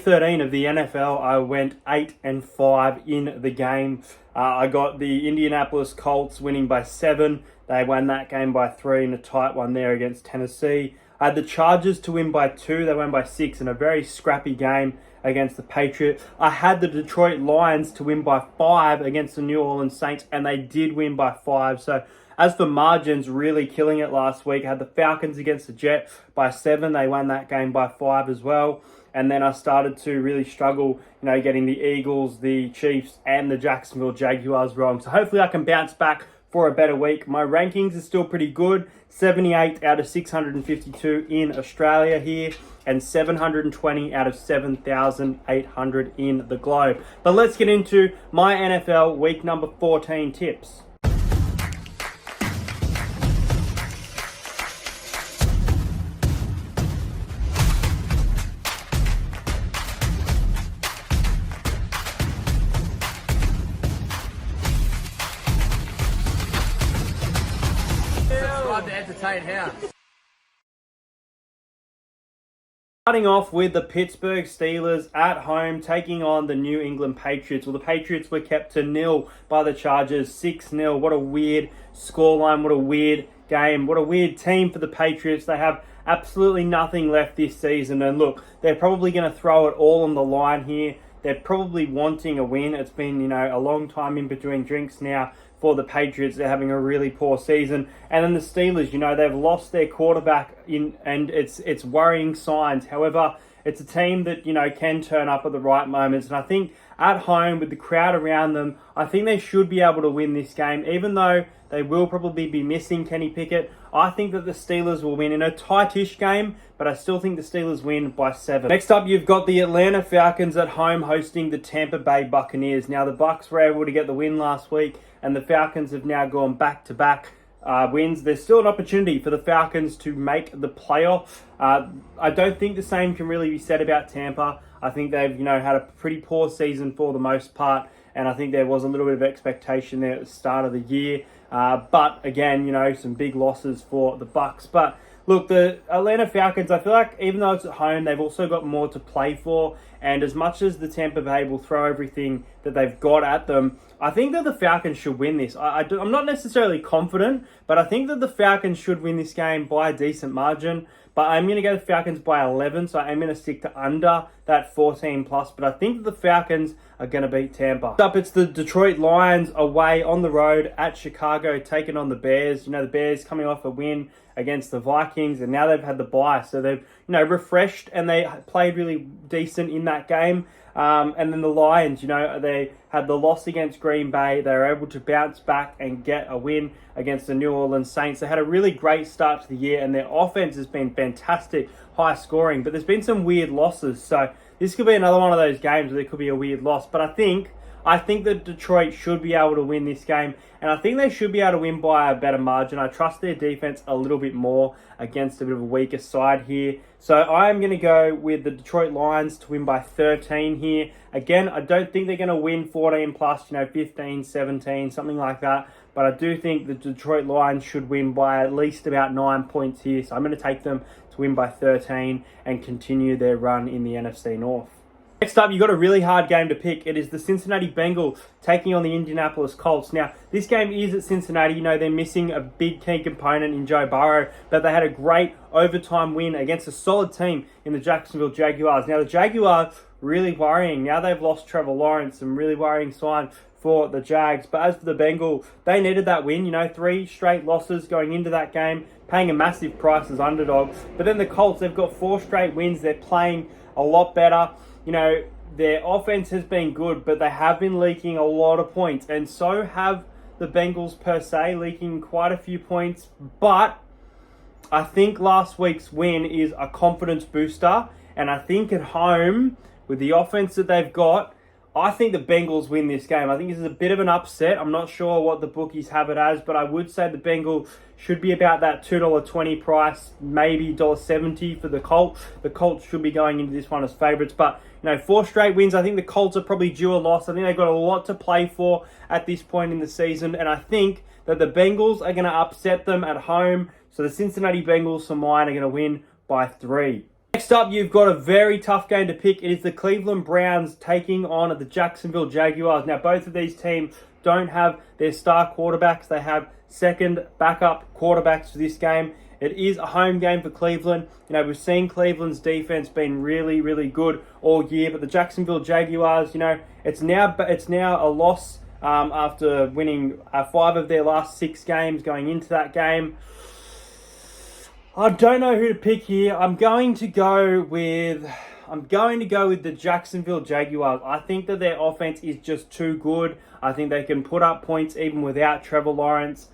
13 of the NFL, I went 8-5 in the game. I got the Indianapolis Colts winning by 7. They won that game by 3 in a tight one there against Tennessee. I had the Chargers to win by 2. They won by 6 in a very scrappy game against the Patriots. I had the Detroit Lions to win by 5 against the New Orleans Saints, and they did win by 5. So as for margins, really killing it last week. I had the Falcons against the Jets by 7. They won that game by 5 as well. And then I started to really struggle, getting the Eagles, the Chiefs, and the Jacksonville Jaguars wrong. So hopefully I can bounce back for a better week. My rankings are still pretty good. 78 out of 652 in Australia here, and 720 out of 7,800 in the globe. But let's get into my NFL week number 14 tips. To entertain house. Starting off with the Pittsburgh Steelers at home taking on the New England Patriots. Well, the Patriots were kept to 0 by the Chargers, 6-0. What a weird scoreline, what a weird game, what a weird team for the Patriots. They have absolutely nothing left this season, and look, they're probably going to throw it all on the line here. They're probably wanting a win. It's been, a long time in between drinks now for the Patriots. They're having a really poor season. And then the Steelers, they've lost their quarterback and it's worrying signs. However, it's a team that, can turn up at the right moments. And I think at home with the crowd around them, I think they should be able to win this game. Even though they will probably be missing Kenny Pickett, I think that the Steelers will win in a tightish game, but I still think the Steelers win by 7. Next up, you've got the Atlanta Falcons at home hosting the Tampa Bay Buccaneers. Now, the Bucs were able to get the win last week, and the Falcons have now gone back-to-back wins. There's still an opportunity for the Falcons to make the playoff. I don't think the same can really be said about Tampa. I think they've, had a pretty poor season for the most part, and I think there was a little bit of expectation there at the start of the year. But again, some big losses for the Bucs. But look, the Atlanta Falcons, I feel like even though it's at home, they've also got more to play for. And as much as the Tampa Bay will throw everything that they've got at them, I think that the Falcons should win this. I'm not necessarily confident, but I think that the Falcons should win this game by a decent margin. But I'm going to go the Falcons by 11, so I'm going to stick to under that 14+. But I think that the Falcons are going to beat Tampa. Next up, it's the Detroit Lions away on the road at Chicago, taking on the Bears. The Bears coming off a win against the Vikings, and now they've had the bye. So they've, refreshed, and they played really decent in that game. And then the Lions, they had the loss against Green Bay. They were able to bounce back and get a win against the New Orleans Saints. They had a really great start to the year, and their offense has been fantastic, high scoring. But there's been some weird losses. So this could be another one of those games where there could be a weird loss. But I think that Detroit should be able to win this game, and I think they should be able to win by a better margin. I trust their defense a little bit more against a bit of a weaker side here. So I am going to go with the Detroit Lions to win by 13 here. Again, I don't think they're going to win 14+, 15, 17, something like that. But I do think the Detroit Lions should win by at least about 9 points here. So I'm going to take them to win by 13 and continue their run in the NFC North. Next up, you've got a really hard game to pick. It is the Cincinnati Bengals taking on the Indianapolis Colts. Now, this game is at Cincinnati. They're missing a big key component in Joe Burrow, but they had a great overtime win against a solid team in the Jacksonville Jaguars. Now, the Jaguars really worrying. Now they've lost Trevor Lawrence, some really worrying sign for the Jags. But as for the Bengals, they needed that win. 3 straight losses going into that game, paying a massive price as underdogs. But then the Colts, they've got 4 straight wins. They're playing a lot better. Their offense has been good, but they have been leaking a lot of points. And so have the Bengals per se, leaking quite a few points. But I think last week's win is a confidence booster. And I think at home, with the offense that they've got, I think the Bengals win this game. I think this is a bit of an upset. I'm not sure what the bookies have it as, but I would say the Bengals should be about that $2.20 price, maybe $1.70 for the Colts. The Colts should be going into this one as favourites. But, 4 straight wins. I think the Colts are probably due a loss. I think they've got a lot to play for at this point in the season. And I think that the Bengals are going to upset them at home. So the Cincinnati Bengals, for mine, are going to win by 3. Next up, you've got a very tough game to pick. It is the Cleveland Browns taking on the Jacksonville Jaguars. Now, both of these teams don't have their star quarterbacks. They have second backup quarterbacks for this game. It is a home game for Cleveland. We've seen Cleveland's defense been really, really good all year, but the Jacksonville Jaguars, it's now a loss after winning 5 of their last 6 games going into that game. I don't know who to pick here. I'm going to go with the Jacksonville Jaguars. I think that their offense is just too good. I think they can put up points even without Trevor Lawrence.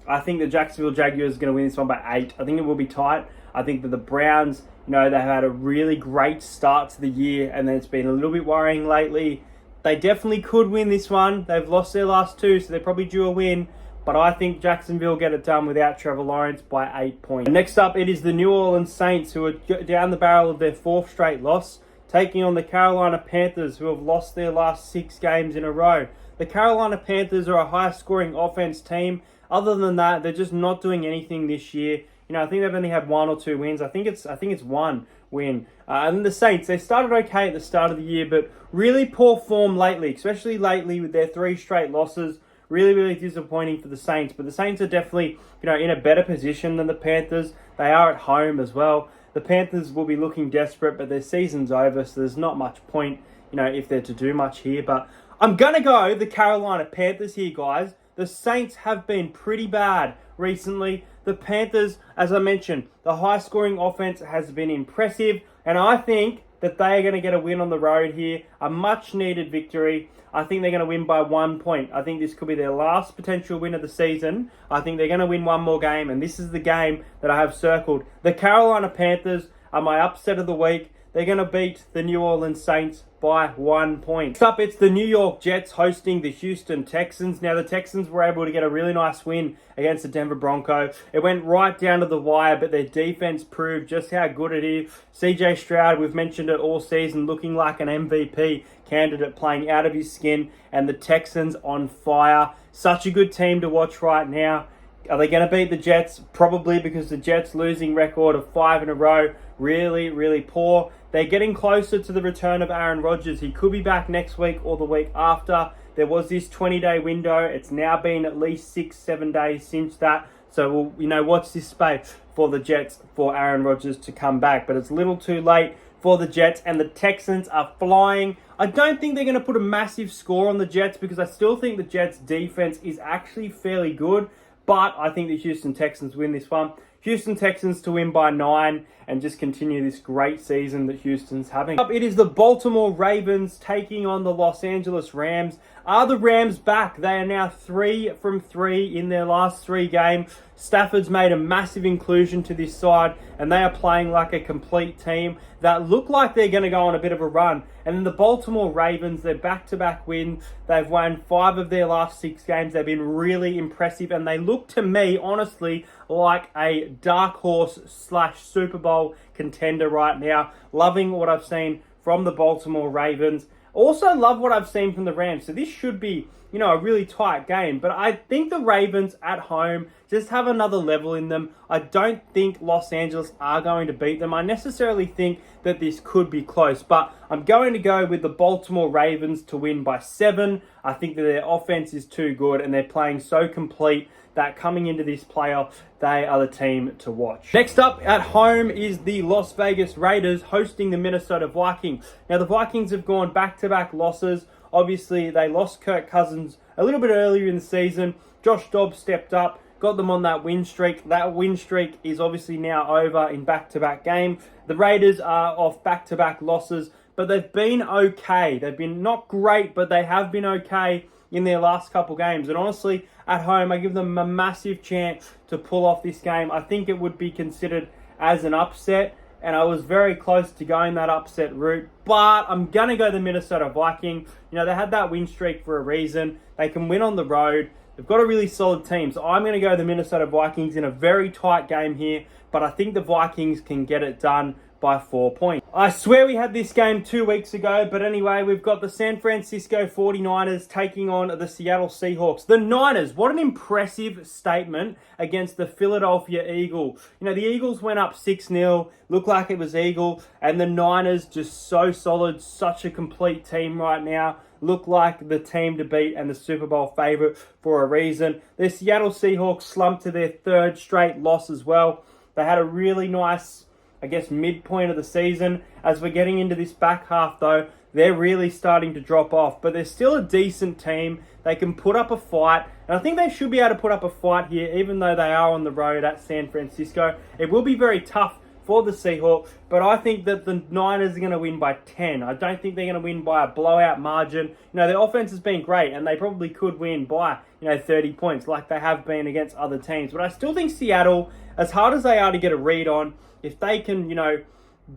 I think the Jacksonville Jaguars are going to win this one by 8. I think it will be tight. I think that the Browns, they've had a really great start to the year, and then it's been a little bit worrying lately. They definitely could win this one. They've lost their last 2, so they're probably due a win. But I think Jacksonville get it done without Trevor Lawrence by 8 points. And next up, it is the New Orleans Saints, who are down the barrel of their 4th straight loss, taking on the Carolina Panthers, who have lost their last 6 games in a row. The Carolina Panthers are a high-scoring offense team. Other than that, they're just not doing anything this year. I think they've only had 1 or 2 wins. I think it's 1 win. And the Saints, they started okay at the start of the year, but really poor form lately, especially lately with their 3 straight losses. Really, really disappointing for the Saints. But the Saints are definitely, in a better position than the Panthers. They are at home as well. The Panthers will be looking desperate, but their season's over, so there's not much point, if they're to do much here. But I'm going to go the Carolina Panthers here, guys. The Saints have been pretty bad recently. The Panthers, as I mentioned, the high-scoring offense has been impressive, and I think that they are going to get a win on the road here, a much-needed victory. I think they're going to win by 1 point. I think this could be their last potential win of the season. I think they're going to win one more game, and this is the game that I have circled. The Carolina Panthers are my upset of the week. They're going to beat the New Orleans Saints by 1 point. Next up, it's the New York Jets hosting the Houston Texans. Now, the Texans were able to get a really nice win against the Denver Broncos. It went right down to the wire, but their defense proved just how good it is. CJ Stroud, we've mentioned it all season, looking like an MVP candidate, playing out of his skin, and the Texans on fire. Such a good team to watch right now. Are they going to beat the Jets? Probably, because the Jets' losing record of 5 in a row, really, really poor. They're getting closer to the return of Aaron Rodgers. He could be back next week or the week after. There was this 20-day window. It's now been at least 6-7 days since that. So we'll, watch this space for the Jets for Aaron Rodgers to come back. But it's a little too late for the Jets, and the Texans are flying. I don't think they're going to put a massive score on the Jets, because I still think the Jets' defense is actually fairly good. But I think the Houston Texans win this one. Houston Texans to win by 9 and just continue this great season that Houston's having. It is the Baltimore Ravens taking on the Los Angeles Rams. Are the Rams back? They are now 3 from 3 in their last 3 games. Stafford's made a massive inclusion to this side, and they are playing like a complete team that look like they're going to go on a bit of a run. And then the Baltimore Ravens, their back-to-back wins. They've won 5 of their last 6 games. They've been really impressive, and they look to me, honestly, like a dark horse / Super Bowl contender right now. Loving what I've seen from the Baltimore Ravens. Also love what I've seen from the Rams. So this should be, a really tight game. But I think the Ravens at home just have another level in them. I don't think Los Angeles are going to beat them. I necessarily think that this could be close. But I'm going to go with the Baltimore Ravens to win by 7. I think that their offense is too good, and they're playing so complete that coming into this playoff, they are the team to watch. Next up at home is the Las Vegas Raiders hosting the Minnesota Vikings. Now, the Vikings have gone back-to-back losses. Obviously, they lost Kirk Cousins a little bit earlier in the season. Josh Dobbs stepped up, got them on that win streak. That win streak is obviously now over in back-to-back games. The Raiders are off back-to-back losses, but they've been okay. They've been not great, but they have been okay in their last couple games. And honestly, at home, I give them a massive chance to pull off this game. I think it would be considered as an upset, and I was very close to going that upset route, but I'm going to go the Minnesota Vikings. They had that win streak for a reason. They can win on the road. They've got a really solid team, so I'm going to go the Minnesota Vikings in a very tight game here, but I think the Vikings can get it done by 4 points. I swear we had this game 2 weeks ago, but anyway, we've got the San Francisco 49ers taking on the Seattle Seahawks. The Niners, what an impressive statement against the Philadelphia Eagle. You know, the Eagles went up 6-0, looked like it was Eagle, and the Niners just so solid, such a complete team right now. Look like the team to beat and the Super Bowl favorite for a reason. The Seattle Seahawks slumped to their third straight loss as well. They had a really nice, I guess, midpoint of the season. As we're getting into this back half, though, they're really starting to drop off. But they're still a decent team. They can put up a fight. And I think they should be able to put up a fight here, even though they are on the road at San Francisco. It will be very tough for the Seahawks, but I think that the Niners are going to win by 10. I don't think they're going to win by a blowout margin. You know, their offense has been great, and they probably could win by, 30 points like they have been against other teams. But I still think Seattle, as hard as they are to get a read on, if they can,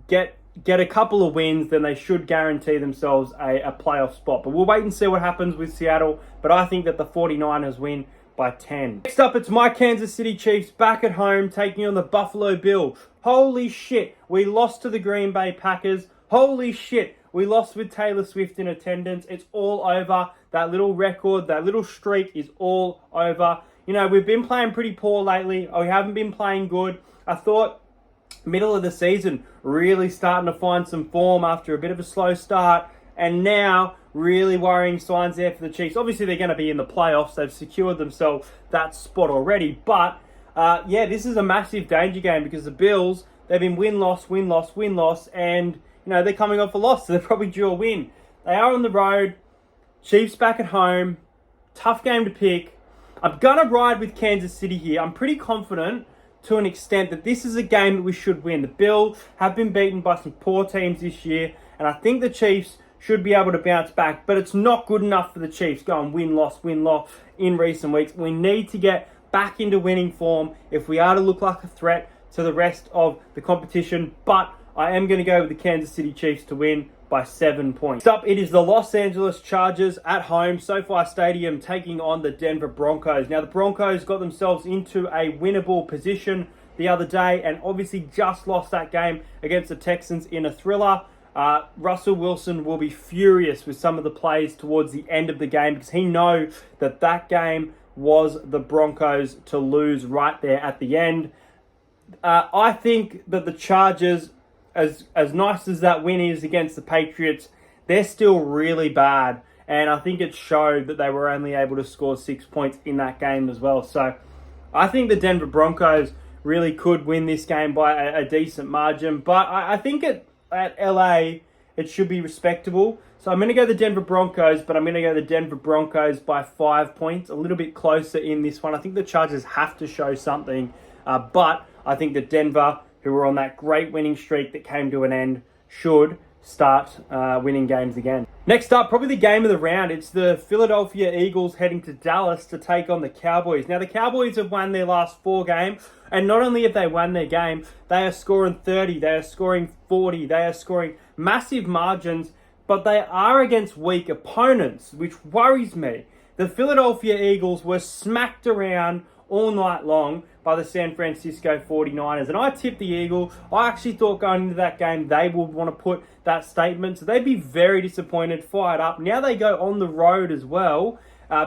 get a couple of wins, then they should guarantee themselves a playoff spot. But we'll wait and see what happens with Seattle. But I think that the 49ers win by 10. Next up, it's my Kansas City Chiefs back at home taking on the Buffalo Bills. Holy shit, we lost to the Green Bay Packers. Holy shit, we lost with Taylor Swift in attendance. It's all over. That little record, that little streak is all over. We've been playing pretty poor lately. We haven't been playing good. I thought middle of the season, really starting to find some form after a bit of a slow start. And now, really worrying signs there for the Chiefs. Obviously, they're going to be in the playoffs. They've secured themselves that spot already. But, this is a massive danger game because the Bills, they've been win-loss, win-loss, win-loss. And, they're coming off a loss, so they're probably due a win. They are on the road. Chiefs back at home. Tough game to pick. I'm going to ride with Kansas City here. I'm pretty confident to an extent that this is a game that we should win. The Bills have been beaten by some poor teams this year. And I think the Chiefs should be able to bounce back, but it's not good enough for the Chiefs going win-loss in recent weeks. We need to get back into winning form if we are to look like a threat to the rest of the competition, but I am going to go with the Kansas City Chiefs to win by 7 points. Next up, it is the Los Angeles Chargers at home, SoFi Stadium, taking on the Denver Broncos. Now, the Broncos got themselves into a winnable position the other day and obviously just lost that game against the Texans in a thriller. Russell Wilson will be furious with some of the plays towards the end of the game because he knows that game was the Broncos to lose right there at the end. I think that the Chargers, as nice as that win is against the Patriots, they're still really bad. And I think it showed that they were only able to score 6 points in that game as well. So I think the Denver Broncos really could win this game by a decent margin. But I think at LA, it should be respectable. So I'm going to go the Denver Broncos, but I'm going to go the Denver Broncos by 5 points. A little bit closer in this one. I think the Chargers have to show something. But I think that Denver, who were on that great winning streak that came to an end, should start winning games again. Next up, probably the game of the round. It's the Philadelphia Eagles heading to Dallas to take on the Cowboys. Now, the Cowboys have won their last 4 games, and not only have they won their game, they are scoring 30, they are scoring 40, they are scoring massive margins, but they are against weak opponents, which worries me. The Philadelphia Eagles were smacked around all night long by the San Francisco 49ers. And I tipped the Eagles. I actually thought going into that game they would want to put that statement. So they'd be very disappointed, fired up. Now they go on the road as well.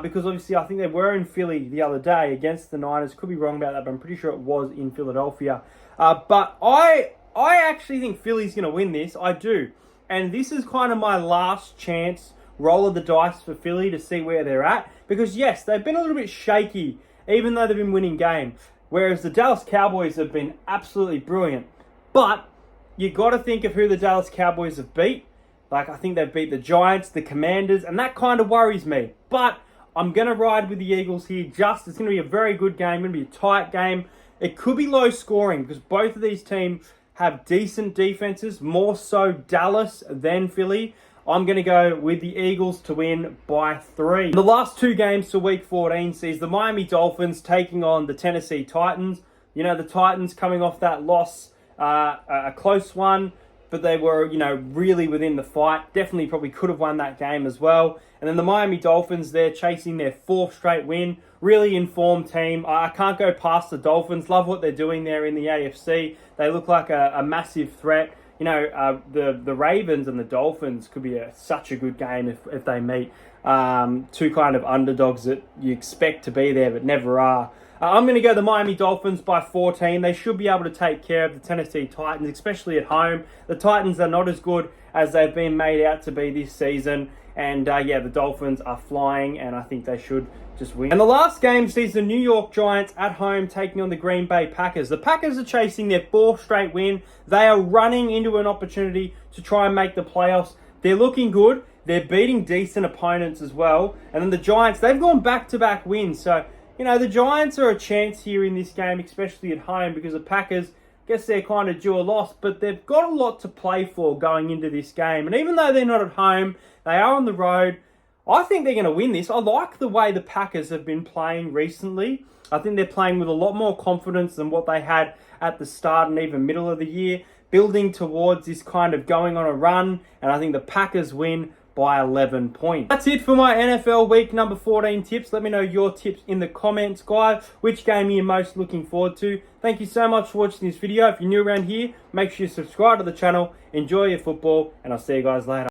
Because obviously I think they were in Philly the other day against the Niners. Could be wrong about that, but I'm pretty sure it was in Philadelphia. But I actually think Philly's going to win this. I do. And this is kind of my last chance, roll of the dice for Philly to see where they're at. Because yes, they've been a little bit shaky, even though they've been winning games. Whereas the Dallas Cowboys have been absolutely brilliant. But you got to think of who the Dallas Cowboys have beat. Like, I think they've beat the Giants, the Commanders, and that kind of worries me. But I'm going to ride with the Eagles here. It's going to be a very good game. It's going to be a tight game. It could be low scoring because both of these teams have decent defenses, more so Dallas than Philly. I'm going to go with the Eagles to win by 3. The last 2 games for Week 14 sees the Miami Dolphins taking on the Tennessee Titans. You know, the Titans coming off that loss, a close one, but they were, really within the fight. Definitely probably could have won that game as well. And then the Miami Dolphins, they're chasing their 4th straight win. Really informed team. I can't go past the Dolphins. Love what they're doing there in the AFC. They look like a massive threat. the Ravens and the Dolphins could be such a good game if they meet. Two kind of underdogs that you expect to be there but never are. I'm going to go the Miami Dolphins by 14. They should be able to take care of the Tennessee Titans, especially at home. The Titans are not as good as they've been made out to be this season. And the Dolphins are flying, and I think they should just win. And the last game sees the New York Giants at home taking on the Green Bay Packers. The Packers are chasing their 4th straight win. They are running into an opportunity to try and make the playoffs. They're looking good. They're beating decent opponents as well. And then the Giants, they've gone back-to-back wins. So, the Giants are a chance here in this game, especially at home, because the Packers, guess they're kind of due a loss, but they've got a lot to play for going into this game. And even though they're not at home, they are on the road. I think they're going to win this. I like the way the Packers have been playing recently. I think they're playing with a lot more confidence than what they had at the start and even middle of the year, building towards this kind of going on a run. And I think the Packers win by 11 points. That's it for my NFL week number 14 tips. Let me know your tips in the comments, guys. Which game are you most looking forward to? Thank you so much for watching this video. If you're new around here, make sure you subscribe to the channel. Enjoy your football, and I'll see you guys later.